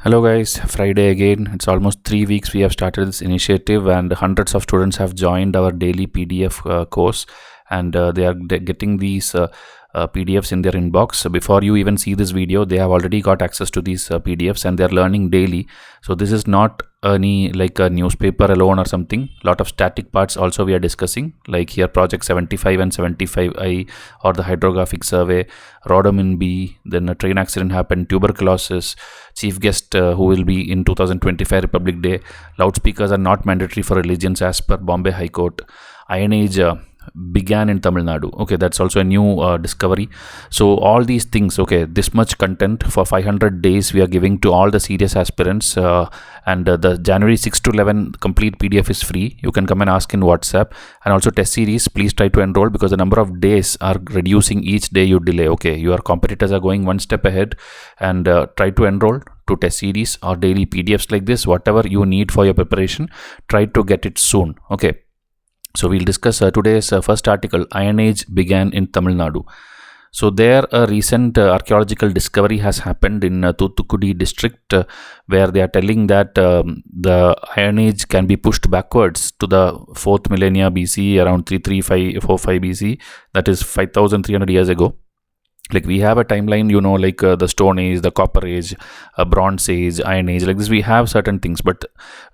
Hello guys, Friday again. It's almost 3 weeks we have started this initiative and hundreds of students have joined our daily PDF course, and they are getting these PDFs in their inbox. So before you even see this video, they have already got access to these PDFs and they are learning daily. So this is not any like a newspaper alone or something. Lot of static parts also we are discussing, like here project 75 and 75I, or the hydrographic survey, Rhodamine B, then a train accident happened, tuberculosis, chief guest who will be in 2025 Republic Day, loudspeakers are not mandatory for religions as per Bombay High Court, Iron Age began in Tamil Nadu. Okay, that's also a new discovery. So all these things, okay, this much content for 500 days we are giving to all the serious aspirants, and the January 6 to 11 complete PDF is free. You can come and ask in WhatsApp. And also test series, please try to enroll because the number of days are reducing each day you delay. Okay, your competitors are going one step ahead, and try to enroll to test series or daily PDFs like this. Whatever you need for your preparation, try to get it soon. Okay. So we'll discuss today's first article, Iron Age began in Tamil Nadu. So there a recent archaeological discovery has happened in Thoothukudi district, where they are telling that the Iron Age can be pushed backwards to the 4th millennia BC, around 33545 BC, that is 5300 years ago. Like we have a timeline, you know, like the Stone Age, the Copper Age, Bronze Age, Iron Age, like this we have certain things, but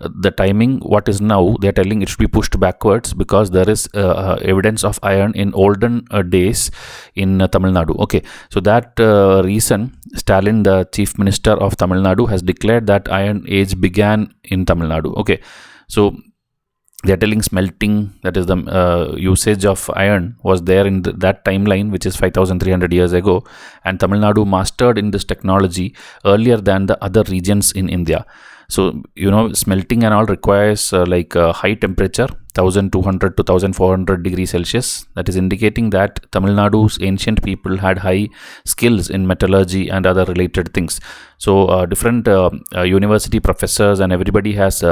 the timing what is now, they are telling it should be pushed backwards because there is evidence of iron in olden days in Tamil Nadu. Okay, so that reason Stalin, the chief minister of Tamil Nadu, has declared that Iron Age began in Tamil Nadu. Okay, so they are telling smelting, that is the usage of iron was there in that timeline, which is 5300 years ago, and Tamil Nadu mastered in this technology earlier than the other regions in India. So, you know, smelting and all requires high temperature, 1200 to 1400 degrees Celsius. That is indicating that Tamil Nadu's ancient people had high skills in metallurgy and other related things. So different university professors and everybody has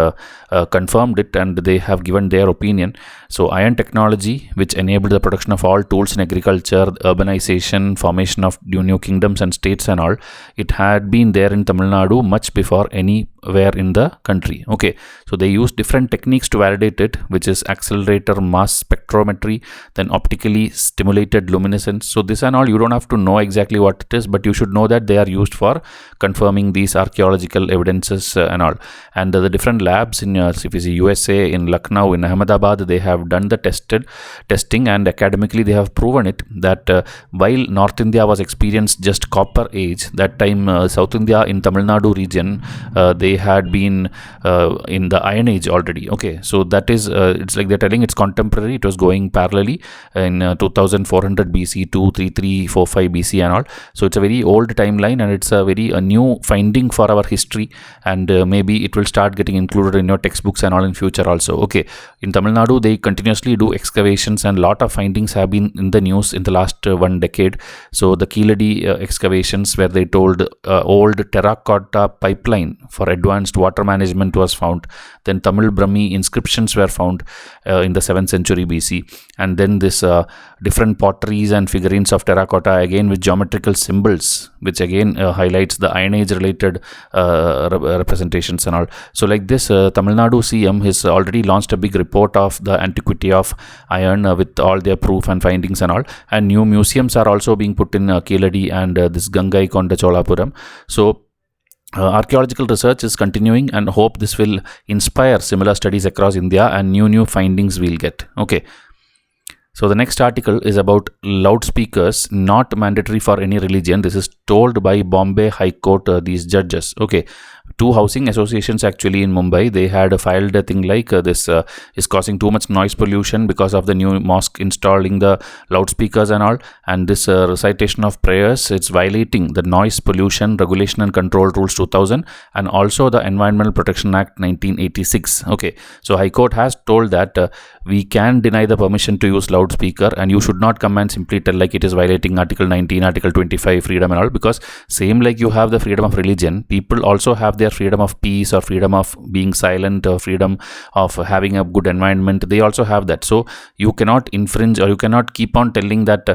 confirmed it, and they have given their opinion. So iron technology, which enabled the production of all tools in agriculture, urbanization, formation of new kingdoms and states and all, it had been there in Tamil Nadu much before anywhere in the country. Okay, so they use different techniques to validate it, which is accelerator mass spectrometry, then optically stimulated luminescence. So this and all, you don't have to know exactly what it is, but you should know that they are used for confirming these archaeological evidences and all. And the different labs in if you see USA, in Lucknow, in Ahmedabad, they have done the testing, and academically they have proven it that while North India was experienced just Copper Age, that time South India in Tamil Nadu region, they had been in the Iron Age already. Okay, so that is it's like they're telling it's contemporary. It was going parallelly in 2400 BC to 3345 BC and all. So it's a very old timeline, and it's a very new finding for our history, and maybe it will start getting included in your textbooks and all in future also. Okay, in Tamil Nadu they continuously do excavations, and lot of findings have been in the news in the last 1 decade. So the Keeladi excavations, where they told old terracotta pipeline for advanced water management was found. Then Tamil Brahmi inscriptions were found in the 7th century BC, and then this different potteries and figurines of terracotta, again with geometrical symbols, which again highlights the Iron Age related representations and all. So like this, Tamil Nadu CM has already launched a big report of the antiquity of iron with all their proof and findings and all, and new museums are also being put in Keeladi and this Gangaikonda Cholapuram. So archaeological research is continuing, and hope this will inspire similar studies across India, and new findings we'll get. Okay. So the next article is about loudspeakers, not mandatory for any religion. This is told by Bombay High Court, these judges. Okay. 2 housing associations actually in Mumbai, they had filed a thing like this is causing too much noise pollution because of the new mosque installing the loudspeakers and all, and this recitation of prayers, it's violating the Noise Pollution Regulation and Control Rules 2000 and also the Environmental Protection Act 1986. Okay, so High Court has told that we can deny the permission to use loudspeaker, and you should not come and simply tell like it is violating Article 19, Article 25 freedom and all, because same like you have the freedom of religion, people also have their their freedom of peace or freedom of being silent or freedom of having a good environment. They also have that. So you cannot infringe, or you cannot keep on telling that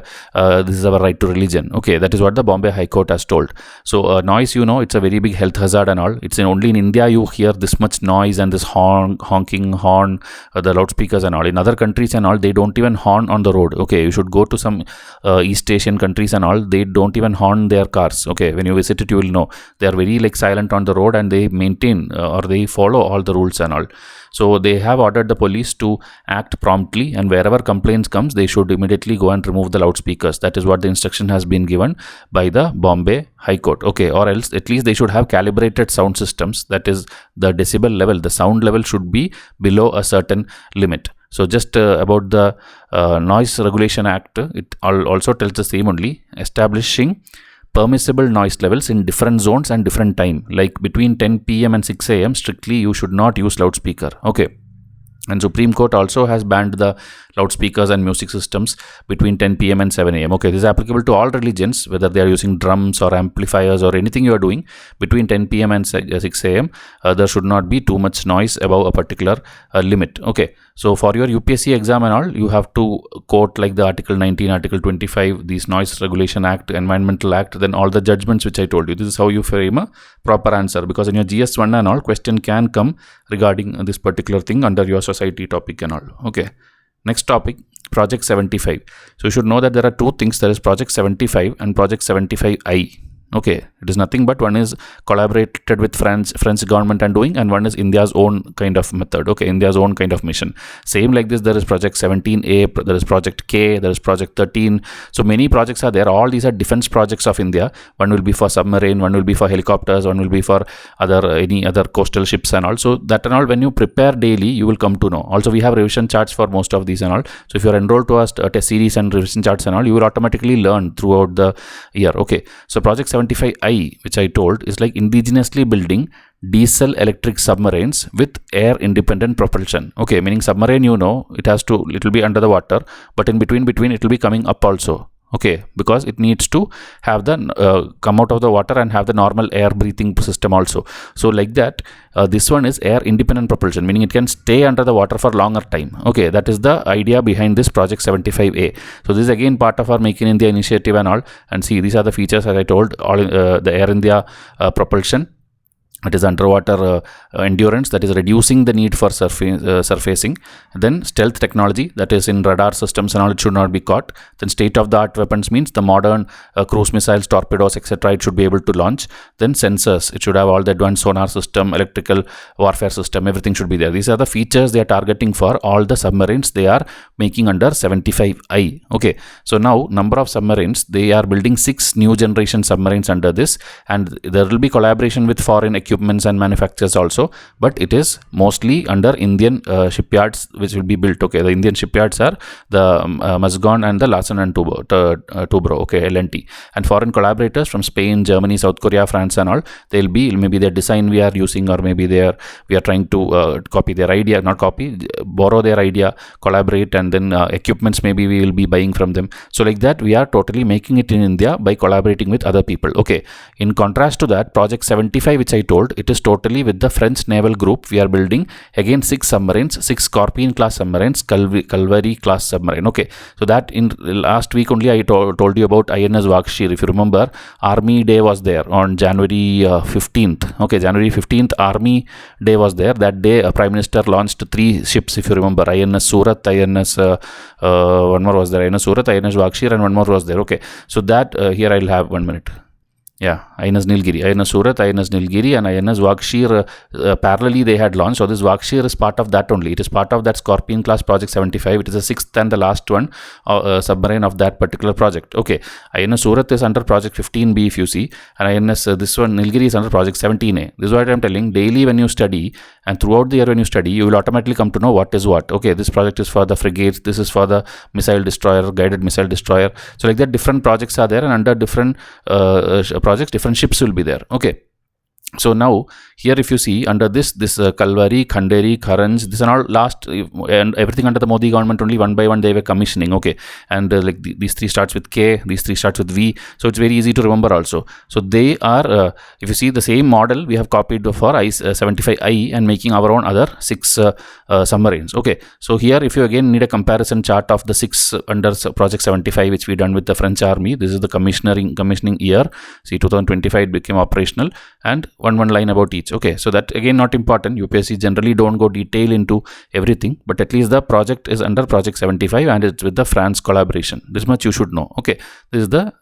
this is our right to religion. Okay, that is what the Bombay High Court has told. So noise, it's a very big health hazard and all. It's only in India you hear this much noise and this honking horn, the loudspeakers and all. In other countries and all, they don't even horn on the road. Okay, you should go to some East Asian countries and all. They don't even horn their cars. Okay, when you visit it, you will know they are very silent on the road, and they maintain or they follow all the rules and all. So they have ordered the police to act promptly, and wherever complaints comes, they should immediately go and remove the loudspeakers. That is what the instruction has been given by the Bombay High Court. Okay, or else at least they should have calibrated sound systems. That is, the decibel level, the sound level should be below a certain limit. So just about the Noise Regulation Act, it also tells the same only, establishing permissible noise levels in different zones and different time. Like between 10 p.m. and 6 a.m. strictly you should not use loudspeaker. Okay. And Supreme Court also has banned the loudspeakers and music systems between 10 p.m. and 7 a.m. Okay, this is applicable to all religions, whether they are using drums or amplifiers or anything you are doing between 10 p.m. and 6 a.m. There should not be too much noise above a particular limit. Okay, so for your UPSC exam and all, you have to quote like the Article 19, Article 25, these Noise Regulation Act, Environmental Act, then all the judgments which I told you. This is how you frame a proper answer, because in your GS1 and all, question can come regarding this particular thing under your society topic and all. Okay. Next topic, Project 75. So you should know that there are two things. There is Project 75 and Project 75I. Okay, it is nothing but one is collaborated with French government and doing, and one is India's own kind of method. Okay, India's own kind of mission. Same like this, there is Project 17A, there is Project K, there is Project 13. So many projects are there. All these are defense projects of India. One will be for submarine, one will be for helicopters, one will be for any other coastal ships and all. So that and all, when you prepare daily, you will come to know. Also, we have revision charts for most of these and all. So if you are enrolled to a test series and revision charts and all, you will automatically learn throughout the year. Okay, so Project 75I, which I told, is like indigenously building diesel electric submarines with air independent propulsion. Okay, meaning submarine, it will be under the water, but in between it will be coming up also. Okay, because it needs to have the come out of the water and have the normal air breathing system also. So like that, this one is air independent propulsion, meaning it can stay under the water for longer time. Okay, that is the idea behind this Project 75A. So this is again part of our Make in India initiative and all. And see, these are the features as I told, all the Air India propulsion. It is underwater endurance, that is reducing the need for surfacing. Then stealth technology, that is in radar systems and all, it should not be caught. Then state-of-the-art weapons means the modern cruise missiles, torpedoes, etc. it should be able to launch. Then sensors, it should have all the advanced sonar system, electrical warfare system, everything should be there. These are the features they are targeting for all the submarines they are making under 75I. Okay, so now number of submarines, they are building 6 new generation submarines under this, and there will be collaboration with foreign equipments and manufacturers also, but it is mostly under Indian shipyards which will be built. Okay, the Indian shipyards are the Musgon and the Larsen and Toubro, okay, L&T, and foreign collaborators from Spain, Germany, South Korea, France and all, they'll be maybe their design we are using, or maybe we are trying to copy their idea, not copy, borrow their idea, collaborate, and then equipments maybe we will be buying from them. So like that, we are totally making it in India by collaborating with other people. Okay, in contrast to that, Project 75 which I told, it is totally with the French naval group. We are building again 6 submarines, 6 Scorpion class submarines, Calvary class submarine. Okay, so that in last week only I told you about INS Vakshir. If you remember, Army Day was there on January 15th. Okay, January 15th Army Day was there. That day Prime Minister launched 3 ships, if you remember, INS Surat, INS one more was there, INS Surat, INS Vakshir, and one more was there. Okay, so that here I'll have 1 minute. Yeah, INS Nilgiri, INS Surat, INS Nilgiri, and INS Vakshir parallelly they had launched. So this Vakshir is part of that only. It is part of that Scorpion class Project 75. It is the 6th and the last one submarine of that particular project. Okay, INS Surat is under Project 15B if you see, and INS this one Nilgiri is under Project 17A. This is what I am telling. Daily when you study and throughout the year when you study, you will automatically come to know what is what. Okay, this project is for the frigates. This is for the missile destroyer, guided missile destroyer. So like that, different projects are there, and under different projects, different ships will be there. Okay, So now here, if you see under this Kalvari, Khanderi, Karanj, this are all last, and everything under the Modi government, only one by one they were commissioning. Okay, and like these three starts with K, these three starts with V, so it's very easy to remember also. So they are, if you see the same model we have copied for I-75I and making our own other 6 submarines. Okay, so here if you again need a comparison chart of the 6 under project 75 which we done with the French army, this is the commissioning year. See, 2025 it became operational, and one line about each. Okay, so that again not important. UPSC generally don't go detail into everything, but at least the project is under project 75 and it's with the France collaboration. This much you should know. Okay, this is the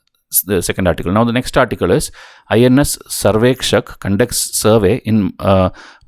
second article. Now the next article is INS Sarvekshak conducts survey in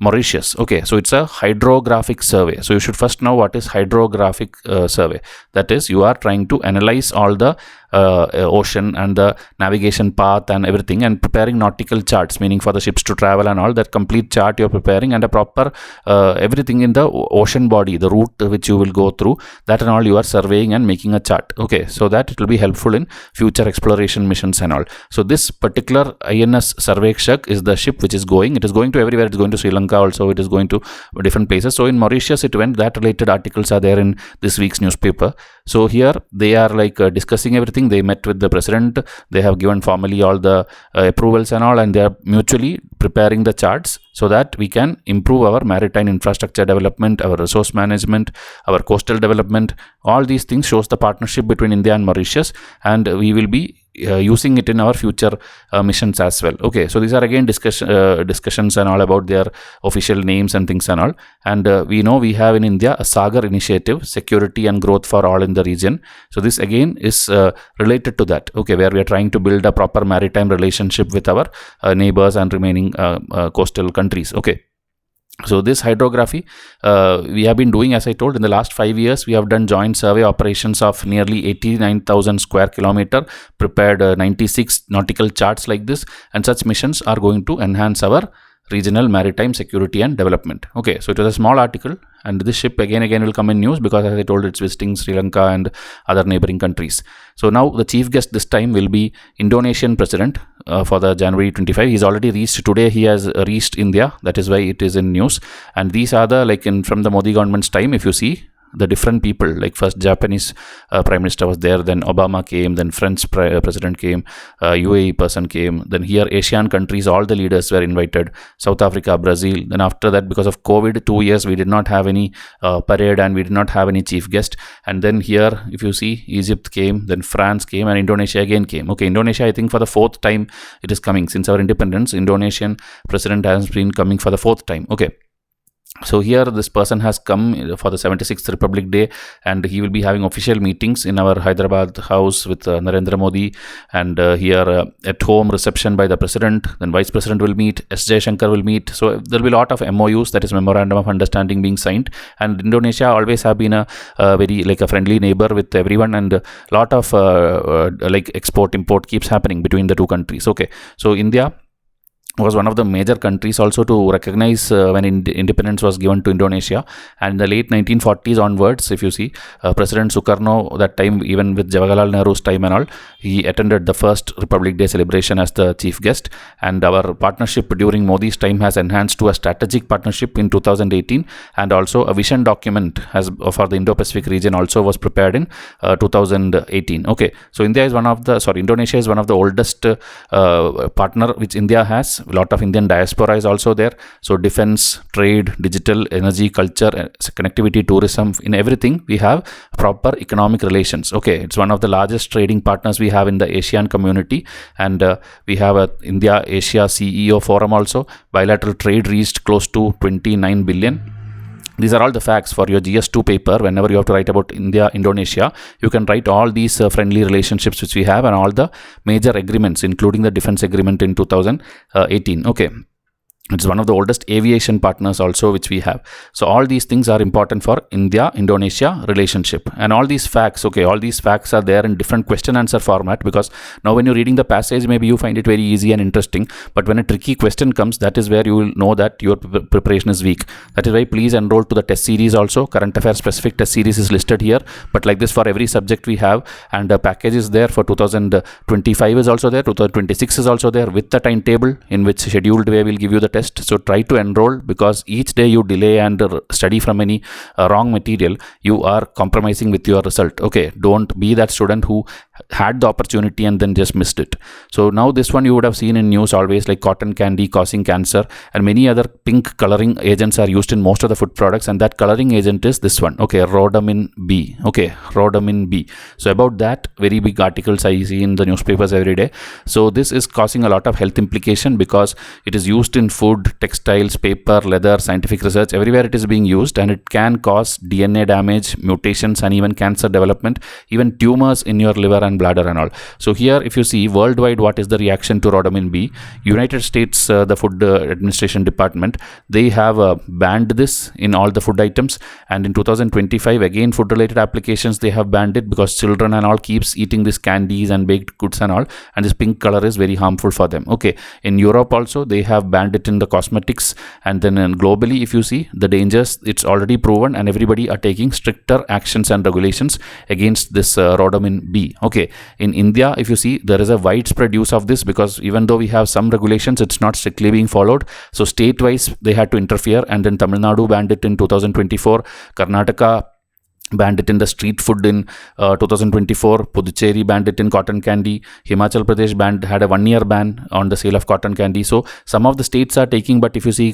Mauritius. Okay, so it's a hydrographic survey. So you should first know what is hydrographic survey. That is, you are trying to analyze all the ocean and the navigation path and everything, and preparing nautical charts, meaning for the ships to travel and all that complete chart you're preparing, and a proper everything in the ocean body, the route which you will go through, that and all you are surveying and making a chart. Okay, so that it will be helpful in future exploration missions and all. So this particular INS Sarvekshak is the ship which is going. It is going to everywhere. It is going to Sri Lanka also. It is going to different places. So in Mauritius it went. That related articles are there in this week's newspaper. So here they are like discussing everything. They met with the president. They have given formally all the approvals and all, and they are mutually preparing the charts so that we can improve our maritime infrastructure development, our resource management, our coastal development. All these things shows the partnership between India and Mauritius, and we will be using it in our future missions as well. Okay, so these are again discussions and all about their official names and things and all. And we know we have in India a Sagar initiative, security and growth for all in the region. So this again is related to that. Okay, where we are trying to build a proper maritime relationship with our neighbors and remaining coastal countries. Okay. So this hydrography we have been doing, as I told, in the last 5 years we have done joint survey operations of nearly 89,000 square kilometer, prepared 96 nautical charts like this, and such missions are going to enhance our regional maritime security and development. Okay, so it was a small article, and this ship again will come in news because, as I told, it's visiting Sri Lanka and other neighboring countries. So now the chief guest this time will be Indonesian president for the January 25. He's already reached today. He has reached India. That is why it is in news. And these are the from the Modi government's time. If you see the different people, like first Japanese prime minister was there, then Obama came, then French president came, UAE person came, then here Asian countries, all the leaders were invited, South Africa, Brazil. Then after that, because of COVID, 2 years we did not have any parade and we did not have any chief guest. And then here, if you see, Egypt came, then France came, and Indonesia again came. Okay, Indonesia, I think for the 4th time it is coming since our independence. Indonesian president has been coming for the 4th time. Okay. So here this person has come for the 76th Republic Day, and he will be having official meetings in our Hyderabad house with Narendra Modi, and here at home reception by the president. Then vice president will meet, S. Jaishankar will meet. So there will be a lot of MOUs, that is memorandum of understanding, being signed. And Indonesia always have been a very a friendly neighbor with everyone, and a lot of export import keeps happening between the two countries. Okay, so India was one of the major countries also to recognize when independence was given to Indonesia. And in the late 1940s onwards, if you see, President Sukarno, that time even with Jawaharlal Nehru's time and all, he attended the first Republic Day celebration as the chief guest. And our partnership during Modi's time has enhanced to a strategic partnership in 2018, and also a vision document for the Indo-Pacific region also was prepared in 2018. Okay, so Indonesia is one of the oldest partner which India has. A lot of Indian diaspora is also there. So defense, trade, digital, energy, culture, connectivity, tourism, in everything we have proper economic relations. Okay, it's one of the largest trading partners we have in the Asian community, and we have a India Asia CEO forum also. Bilateral trade reached close to 29 billion. These are all the facts for your GS2 paper. Whenever you have to write about India, Indonesia, you can write all these friendly relationships which we have, and all the major agreements, including the defense agreement in 2018. Okay. It's one of the oldest aviation partners also which we have. So all these things are important for India-Indonesia relationship. And all these facts, okay, all these facts are there in different question answer format, because now when you're reading the passage, maybe you find it very easy and interesting. But when a tricky question comes, that is where you will know that your preparation is weak. That is why please enroll to the test series also. Current affairs specific test series is listed here. But like this for every subject we have, and the package is there for 2025 is also there, 2026 is also there with the timetable in which scheduled way will give you the test. So try to enroll, because each day you delay and study from any wrong material, you are compromising with your result. Okay, don't be that student who had the opportunity and then just missed it. So now this one you would have seen in news always, like cotton candy causing cancer, and many other pink coloring agents are used in most of the food products, and that coloring agent is this one, okay, Rhodamine B. Okay, Rhodamine B. So about that, very big articles I see in the newspapers every day. So this is causing a lot of health implication, because it is used in food, textiles, paper, leather, scientific research, everywhere it is being used, and it can cause DNA damage, mutations, and even cancer development, even tumors in your liver and bladder and all. So here if you see worldwide what is the reaction to Rhodamine B, United States the Food Administration Department, they have banned this in all the food items, and in 2025 again food related applications they have banned it, because children and all keeps eating these candies and baked goods and all, and this pink color is very harmful for them. Okay, in Europe also they have banned it in the cosmetics, and then globally if you see the dangers, it's already proven, and everybody are taking stricter actions and regulations against this Rhodamine B. Okay, in India if you see there is a widespread use of this, because even though we have some regulations, it's not strictly being followed. So state wise they had to interfere, and then Tamil Nadu banned it in 2024, Karnataka banned it in the street food in 2024, Puducherry banned it in cotton candy, Himachal Pradesh had a 1-year ban on the sale of cotton candy. So some of the states are taking, but if you see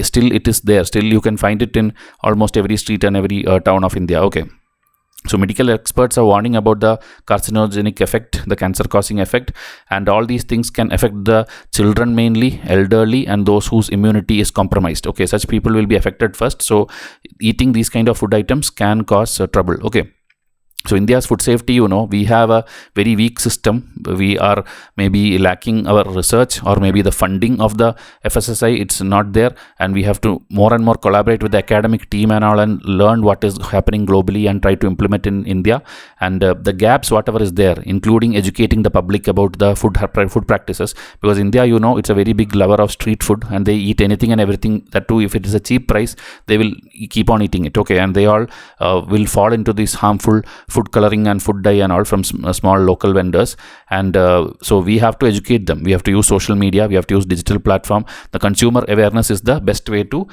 still it is there, still you can find it in almost every street and every town of India. Okay, so medical experts are warning about the carcinogenic effect, the cancer causing effect, and all these things can affect the children mainly, elderly, and those whose immunity is compromised. Okay, such people will be affected first. So eating these kind of food items can cause trouble. Okay, so India's food safety, you know, we have a very weak system. We are maybe lacking our research, or maybe the funding of the FSSI, it's not there, and we have to more and more collaborate with the academic team and all, and learn what is happening globally and try to implement in India. And the gaps whatever is there, including educating the public about the food practices, because India, you know, it's a very big lover of street food, and they eat anything and everything. That too, if it is a cheap price, they will keep on eating it. Okay, and they all will fall into this harmful food coloring and food dye and all from small local vendors. And so we have to educate them. We have to use social media, we have to use digital platform. The consumer awareness is the best way to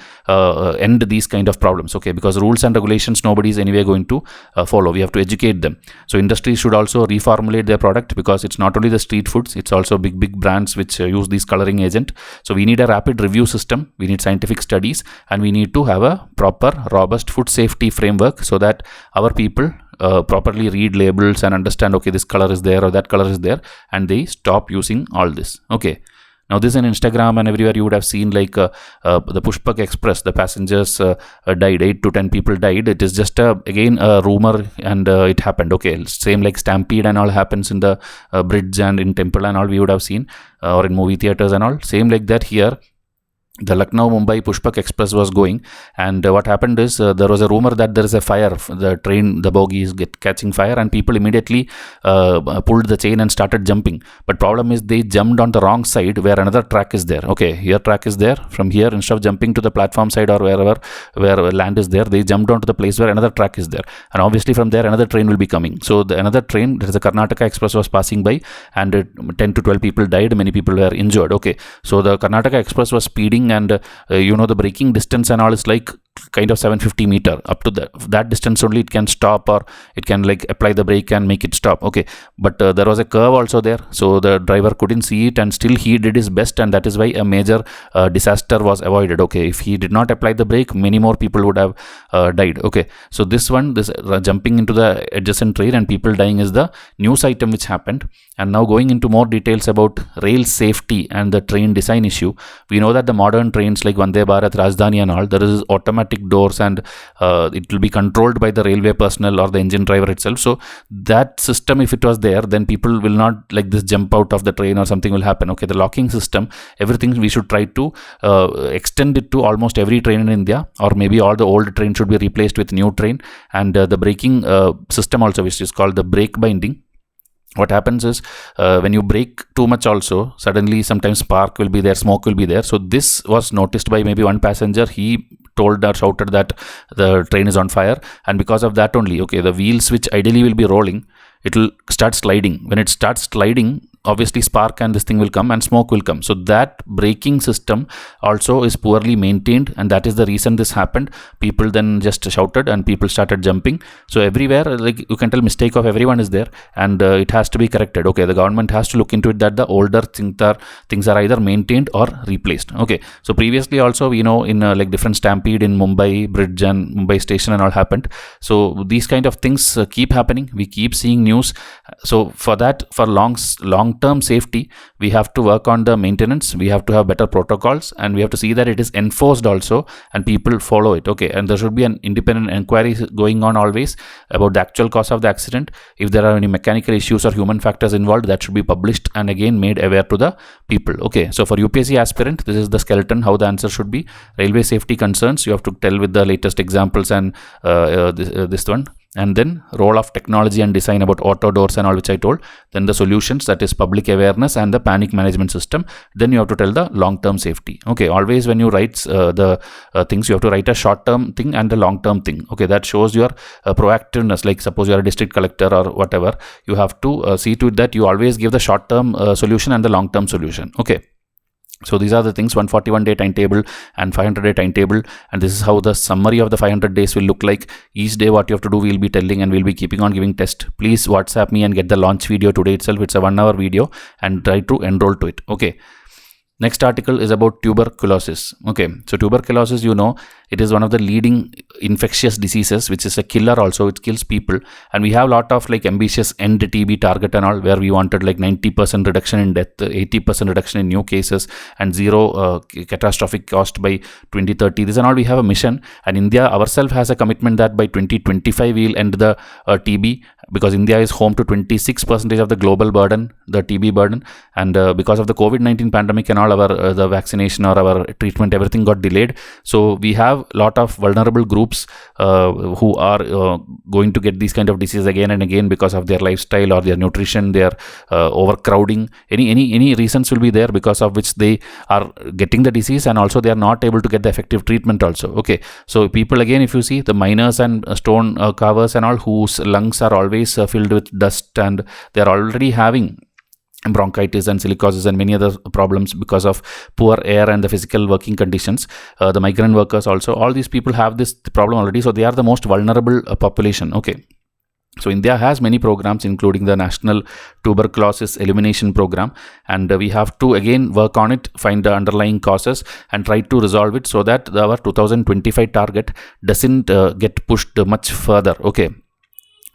end these kind of problems. Okay, because rules and regulations nobody is anyway going to follow. We have to educate them. So industries should also reformulate their product, because it's not only the street foods, it's also big brands which use these coloring agent. So we need a rapid review system, we need scientific studies, and we need to have a proper robust food safety framework, so that our people properly read labels and understand, okay, this color is there or that color is there, and they stop using all this. Okay, now this in Instagram and everywhere you would have seen, like the Pushpak Express, the passengers died, 8 to 10 people died. It is just again a rumor, and it happened. Okay, same like stampede and all happens in the bridge and in temple and all, we would have seen, or in movie theaters and all, same like that here. The Lucknow-Mumbai Pushpak Express was going, and what happened is there was a rumor that there is a fire, the train, the bogie is catching fire, and people immediately pulled the chain and started jumping. But problem is they jumped on the wrong side where another track is there. Okay, here track is there. From here, instead of jumping to the platform side or wherever where land is there, they jumped onto the place where another track is there, and obviously from there another train will be coming. So another train, there is a Karnataka Express was passing by, and 10 to 12 people died, many people were injured. Okay, so the Karnataka Express was speeding, and you know, the braking distance and all is like kind of 750 meter. Up to that distance only it can stop, or it can like apply the brake and make it stop. Okay, but there was a curve also there, so the driver couldn't see it, and still he did his best, and that is why a major disaster was avoided. Okay, if he did not apply the brake, many more people would have died. Okay, so this jumping into the adjacent train and people dying is the news item which happened. And now going into more details about rail safety and the train design issue, we know that the modern trains like Vande Bharat, Rajdhani and all, there is automatic automatic doors, and it will be controlled by the railway personnel or the engine driver itself. So that system, if it was there, then people will not like this jump out of the train or something will happen. Okay, the locking system, everything we should try to extend it to almost every train in India, or maybe all the old train should be replaced with new train. And the braking system also, which is called the brake binding. What happens is when you brake too much also, suddenly sometimes spark will be there, smoke will be there. So this was noticed by maybe one passenger. He told or shouted that the train is on fire, and because of that only, okay, the wheels which ideally will be rolling, it will start sliding. When it starts sliding, obviously spark and this thing will come and smoke will come. So that braking system also is poorly maintained, and that is the reason this happened. People then just shouted and people started jumping. So everywhere, like you can tell, mistake of everyone is there, and it has to be corrected. Okay, the government has to look into it that the older things are either maintained or replaced. Okay, so previously also, you know, in like different stampede in Mumbai bridge and Mumbai station and all happened. So these kind of things keep happening. We keep seeing news. So for that, for long-term safety, we have to work on the maintenance. We have to have better protocols, and we have to see that it is enforced also and people follow it. Okay, and there should be an independent inquiry going on always about the actual cause of the accident. If there are any mechanical issues or human factors involved, that should be published and again made aware to the people. Okay, so for UPSC aspirant, this is the skeleton how the answer should be. Railway safety concerns, you have to tell with the latest examples and this one. And then role of technology and design about auto doors and all, which I told. Then the solutions, that is public awareness and the panic management system. Then you have to tell the long-term safety. Okay, always when you write the things, you have to write a short-term thing and a long-term thing. Okay, that shows your proactiveness. Like suppose you are a district collector or whatever, you have to see to it that you always give the short-term solution and the long-term solution. Okay. So these are the things, 141-day timetable and 500-day timetable, and this is how the summary of the 500 days will look like. Each day what you have to do, we'll be telling, and we'll be keeping on giving test. Please WhatsApp me and get the launch video today itself. It's a 1-hour video, and try to enroll to it. Okay. Next article is about tuberculosis. Okay, so tuberculosis, you know, it is one of the leading infectious diseases, which is a killer also. It kills people, and we have a lot of like ambitious end TB target and all, where we wanted like 90% reduction in death, 80% reduction in new cases, and zero catastrophic cost by 2030. This and all, we have a mission, and India ourselves has a commitment that by 2025 we'll end the TB, because India is home to 26% of the global burden, the TB burden, and because of the COVID-19 pandemic and all, our the vaccination or our treatment, everything got delayed. So we have a lot of vulnerable groups who are going to get these kind of diseases again and again because of their lifestyle or their nutrition, their overcrowding. Any reasons will be there because of which they are getting the disease, and also they are not able to get the effective treatment also. Okay, so people, again, if you see the miners and stone carvers and all, whose lungs are always filled with dust, and they are already having bronchitis and silicosis and many other problems because of poor air and the physical working conditions. The migrant workers also, all these people have this problem already, so they are the most vulnerable population. Okay, so India has many programs, including the National Tuberculosis Elimination Program, and we have to again work on it, find the underlying causes and try to resolve it, so that our 2025 target doesn't get pushed much further. Okay,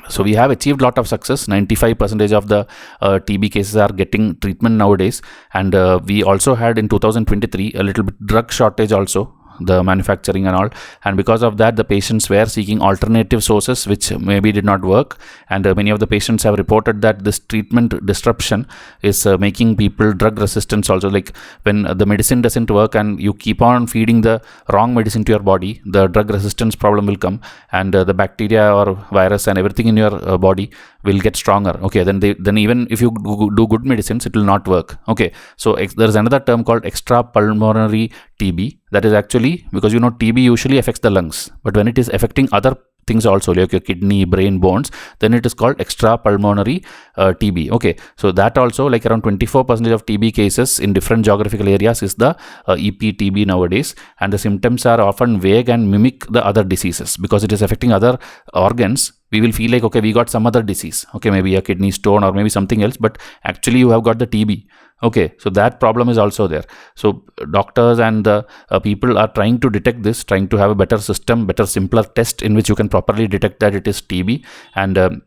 so we have achieved a lot of success. 95% of the TB cases are getting treatment nowadays, and we also had in 2023 a little bit drug shortage also, the manufacturing and all, and because of that the patients were seeking alternative sources which maybe did not work, and many of the patients have reported that this treatment disruption is making people drug resistance also. Like when the medicine doesn't work and you keep on feeding the wrong medicine to your body, the drug resistance problem will come, and the bacteria or virus and everything in your body will get stronger. Okay, then even if you do good medicines, it will not work. Okay, so there is another term called extrapulmonary TB. That is actually because, you know, TB usually affects the lungs, but when it is affecting other things also, like your kidney, brain, bones, then it is called extrapulmonary TB. Okay, so that also, like around 24% of TB cases in different geographical areas is the EPTB nowadays, and the symptoms are often vague and mimic the other diseases. Because it is affecting other organs, we will feel like, okay, we got some other disease, okay, maybe a kidney stone or maybe something else, but actually you have got the TB. Okay, so that problem is also there. So doctors and the people are trying to detect this, trying to have a better system, better, simpler test in which you can properly detect that it is TB, and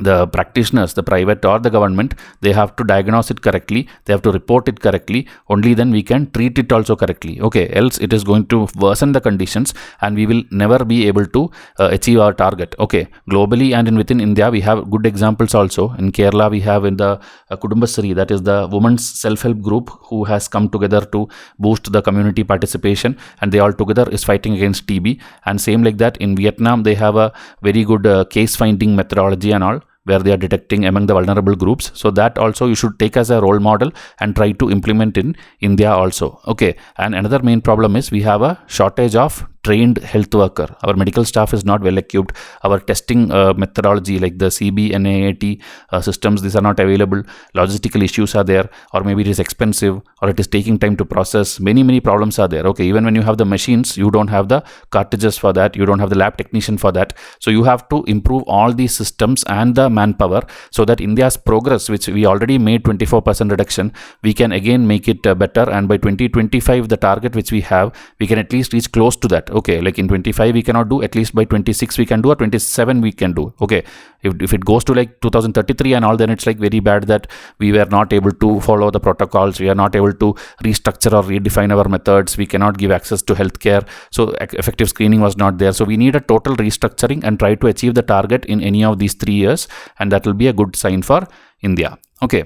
the practitioners, the private or the government, they have to diagnose it correctly, they have to report it correctly, only then we can treat it also correctly. Okay, else it is going to worsen the conditions and we will never be able to achieve our target. Okay, globally and within India we have good examples also. In Kerala we have in the Kudumbasri, that is the women's self-help group who has come together to boost the community participation, and they all together is fighting against TB. And same like that in Vietnam, they have a very good case finding methodology and all, where they are detecting among the vulnerable groups. So that also you should take as a role model and try to implement in India also. Okay, and another main problem is we have a shortage of trained health worker. Our medical staff is not well equipped. Our testing methodology like the CB, NAAT systems, these are not available. Logistical issues are there, or maybe it is expensive, or it is taking time to process. Many problems are there. Okay, even when you have the machines, you don't have the cartridges for that, you don't have the lab technician for that. So you have to improve all these systems and the manpower, so that India's progress, which we already made 24% reduction, we can again make it better. And by 2025, the target which we have, we can at least reach close to that. Okay, like in 25 we cannot do, at least by 26 we can do, or 27 we can do. Okay, if it goes to like 2033 and all, then it's like very bad that we were not able to follow the protocols, we are not able to restructure or redefine our methods, we cannot give access to healthcare, so effective screening was not there. So we need a total restructuring and try to achieve the target in any of these 3 years, and that will be a good sign for India. Okay,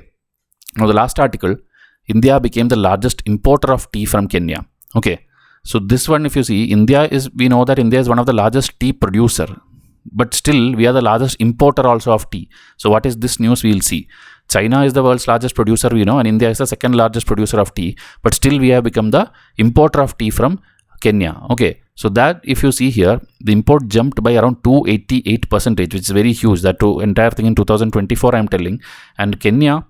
now the last article, India became the largest importer of tea from Kenya. Okay, so this one, if you see, we know that India is one of the largest tea producer, but still we are the largest importer also of tea. So what is this news? We will see. China is the world's largest producer, we know, and India is the second largest producer of tea, but still we have become the importer of tea from Kenya. Okay, so that if you see here, the import jumped by around 288%, which is very huge. That to entire thing in 2024 I am telling. And Kenya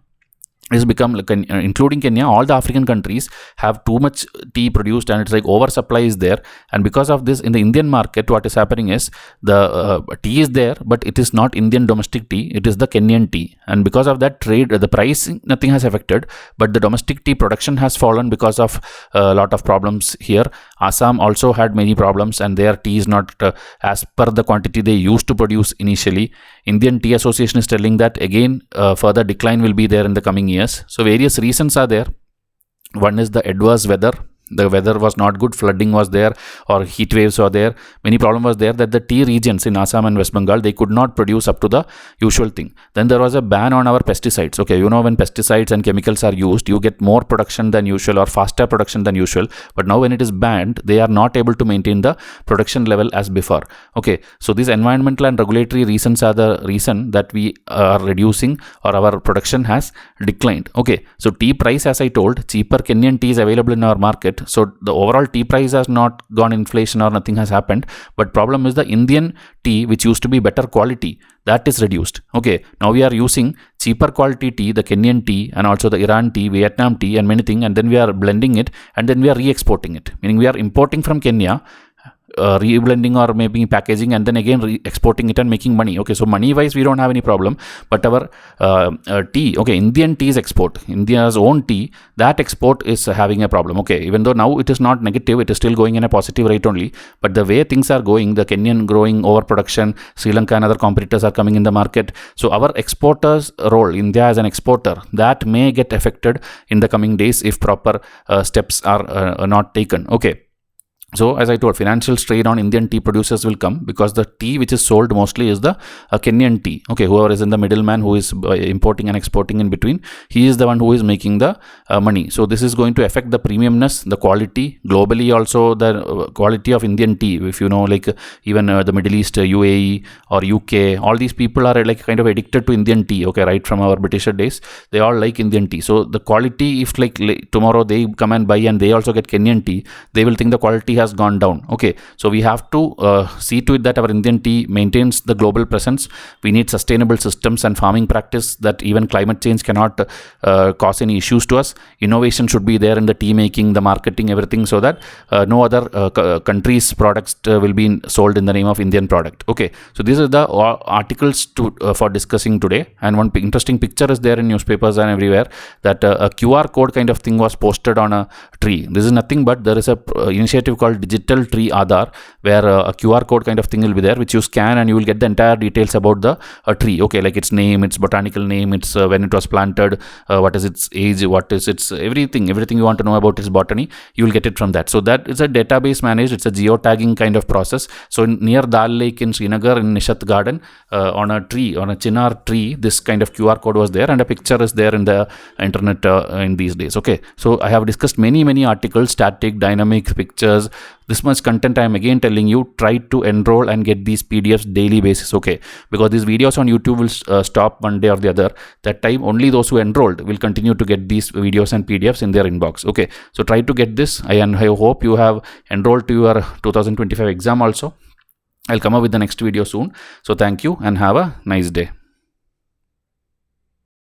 is become like including Kenya, all the African countries have too much tea produced, and it's like oversupply is there. And because of this, in the Indian market, what is happening is the tea is there, but it is not Indian domestic tea, it is the Kenyan tea. And because of that trade, the price nothing has affected, but the domestic tea production has fallen because of a lot of problems here. Assam also had many problems, and their tea is not as per the quantity they used to produce initially. Indian Tea Association is telling that again further decline will be there in the coming years. So various reasons are there. One is the adverse weather. The weather was not good, flooding was there, or heat waves were there. Many problem was there that the tea regions in Assam and West Bengal, they could not produce up to the usual thing. Then there was a ban on our pesticides. Okay, you know, when pesticides and chemicals are used, you get more production than usual or faster production than usual. But now when it is banned, they are not able to maintain the production level as before. Okay, so these environmental and regulatory reasons are the reason that we are reducing, or our production has declined. Okay, so tea price, as I told, cheaper Kenyan tea is available in our market. So the overall tea price has not gone inflation or nothing has happened, but problem is the Indian tea, which used to be better quality, that is reduced. Okay, now we are using cheaper quality tea, the Kenyan tea, and also the Iran tea, Vietnam tea, and many things, and then we are blending it, and then we are re-exporting it, meaning we are importing from Kenya, reblending or maybe packaging, and then again exporting it and making money. Okay, so money wise we don't have any problem, but our tea, okay, Indian tea is export, India's own tea, that export is having a problem. Okay, even though now it is not negative, it is still going in a positive rate only, but the way things are going, the Kenyan growing overproduction, Sri Lanka and other competitors are coming in the market, so our exporters role, India as an exporter, that may get affected in the coming days if proper steps are not taken. Okay, so as I told, financial strain on Indian tea producers will come, because the tea which is sold mostly is the Kenyan tea. Okay, whoever is in the middleman who is importing and exporting in between, he is the one who is making the money. So this is going to affect the premiumness, the quality, globally also the quality of Indian tea. If you know, like even the Middle East, UAE or UK, all these people are like kind of addicted to Indian tea. Okay, right from our Britisher days, they all like Indian tea. So the quality, if like tomorrow they come and buy and they also get Kenyan tea, they will think the quality has gone down. Okay, so we have to see to it that our Indian tea maintains the global presence. We need sustainable systems and farming practice, that even climate change cannot cause any issues to us. Innovation should be there in the tea making, the marketing, everything, so that no other country's products will be sold in the name of Indian product. Okay, so these are the articles for discussing today, and one interesting picture is there in newspapers and everywhere, that a QR code kind of thing was posted on a tree. This is nothing but there is a initiative called called Digital Tree Aadhaar, where a QR code kind of thing will be there, which you scan and you will get the entire details about the tree. Okay, like its name, its botanical name, its when it was planted, what is its age, what is its everything you want to know about its botany, you will get it from that. So that is a database managed. It's a geotagging kind of process. So near Dal Lake in Srinagar, in Nishat Garden, on a chinar tree, this kind of QR code was there, and a picture is there in the internet in these days. Okay, so I have discussed many articles, static, dynamic, pictures, this much content. I am again telling you, try to enroll and get these PDFs daily basis. Okay, because these videos on YouTube will stop one day or the other. That time only those who enrolled will continue to get these videos and PDFs in their inbox. Okay, so try to get this. I hope you have enrolled to your 2025 exam also. I'll come up with the next video soon. So thank you and have a nice day.